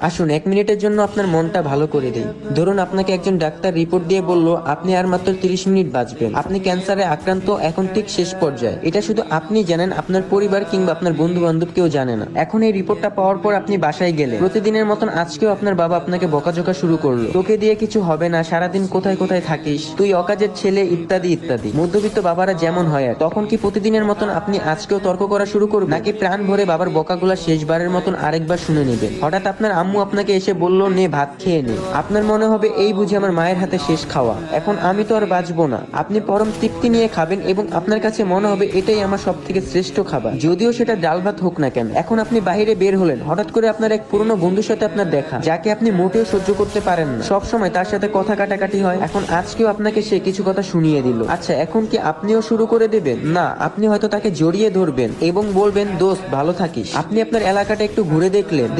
আসুন 1 মিনিটের জন্য আপনার মনটা ভালো করে দেই। ধরুন আপনাকে একজন ডাক্তার রিপোর্ট দিয়ে বলল আপনি আর মাত্র 30 মিনিট বাঁচবেন, আপনি ক্যান্সারে আক্রান্ত, এখন ঠিক শেষ পর্যায়ে। এটা শুধু আপনি জানেন, আপনার পরিবার কিংবা আপনার বন্ধু বান্ধব কেউ জানে না। এখন এই রিপোর্টটা পাওয়ার পর আপনি বাসায় গেলে প্রতিদিনের মতন আজকেও আপনার বাবা আপনাকে বকাঝকা শুরু করলো, তোকে দিয়ে কিছু হবে না, সারাদিন কোথায় কোথায় থাকিস, তুই অকাজের ছেলে, ইত্যাদি ইত্যাদি। মধ্যবিত্ত বাবারা যেমন হয়, আর তখন কি প্রতিদিনের মতন আপনি আজকেও তর্ক করা শুরু করবেন, নাকি প্রাণ ভরে বাবার বকাগুলা শেষবারের মতন আরেকবার শুনে নেবেন? হঠাৎ আপনার আম্মু আপনাকে এসে বলল নে ভাত খেয়ে নে, আপনার মনে হবে এই বুঝি আমার মায়ের হাতে শেষ খাওয়া, এখন আমি তো আর বাঁচবো না। আপনি পরম তৃপ্তি নিয়ে খাবেন এবং আপনার কাছে মনে হবে এটাই আমার সব থেকে শ্রেষ্ঠ খাবার, যদিও সেটা ডাল ভাত হোক না কেন। এখন আপনি বাইরে বের হলেন, হঠাৎ করে আপনার এক পুরনো বন্ধুর সাথে আপনার দেখা, যাকে আপনি মোটেও সহ্য করতে পারেন না, সব সময় তার সাথে কথা কাটাকাটি হয়। এখন আজকেও আপনাকে সে কিছু কথা শুনিয়ে দিল। আচ্ছা, এখন কি আপনিও শুরু করে দেবেন? না, আপনি হয়তো তাকে জড়িয়ে ধরবেন এবং বলবেন দোস্ত ভালো থাকিস। আপনি আপনার এলাকাটা একটু ঘুরে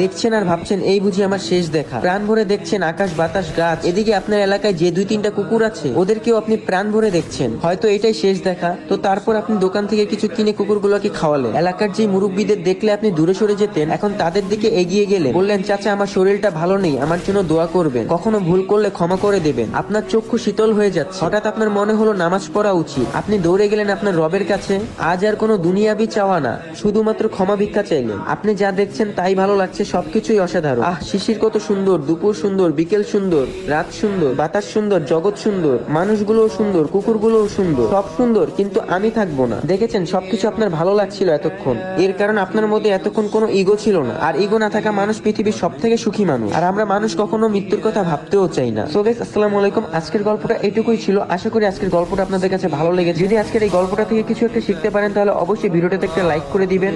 দেখছেন আর ভাবছেন এই বুঝি আমার শেষ দেখা। প্রাণ ভরে দেখছেন আকাশ বাতাস গাছ, এদিকে আপনার এলাকায় যে 2-3টা কুকুর আছে ওদেরকেও আপনি প্রাণ ভরে দেখছেন। হয়তো এটাই শেষ দেখা। তো তারপর আপনি দোকান থেকে কিছু কিনে কুকুরগুলোকে খাওয়ালেন। এলাকার যে মুরব্বীদের দেখলে আপনি দূরে সরে যেতেন, এখন তাদের দিকে এগিয়ে গেলে বললেন চাচা আমার শরীরটা ভালো নেই, আমার জন্য দোয়া করবেন, কখনো ভুল করলে ক্ষমা করে দেবেন। আপনার চক্ষু শীতল হয়ে যাচ্ছে। হঠাৎ আপনার মনে হলো নামাজ পড়া উচিত। আপনি দৌড়ে গেলেন আপনার রবের কাছে। আজ আর কোনো দুনিয়াবি চাওয়া না, শুধুমাত্র ক্ষমা ভিক্ষা চাইলেন। আপনি যা দেখছেন তাই ভালো লাগছে, সবকিছুই অসাধারণ। শিশির কত সুন্দর, দুপুর সুন্দর, বিকেল সুন্দর, রাত সুন্দর, বাতাস সুন্দর, জগৎ সুন্দর, মানুষগুলোও সুন্দর, কুকুরগুলোও সুন্দর, সব সুন্দর, কিন্তু আমি থাকবো না। দেখেছেন সবকিছু আপনার ভালো লাগছিল এতক্ষণ, এর কারণ আপনার মধ্যে এতক্ষণ কোনো ইগো ছিল না। আর ইগো না থাকা মানুষ পৃথিবীর সব থেকে সুখী মানুষ। আর আমরা মানুষ কখনো মৃত্যুর কথা ভাবতেও চাই না। সো গাইস, আসসালামু আলাইকুম। আজকের গল্পটা এটুকুই ছিল। আশা করি আজকের গল্পটা আপনাদের কাছে ভালো লেগেছে। যদি আজকের এই গল্পটা থেকে কিছু একটা শিখতে পারেন তাহলে অবশ্যই ভিডিওটাতে একটা লাইক করে দিবেন।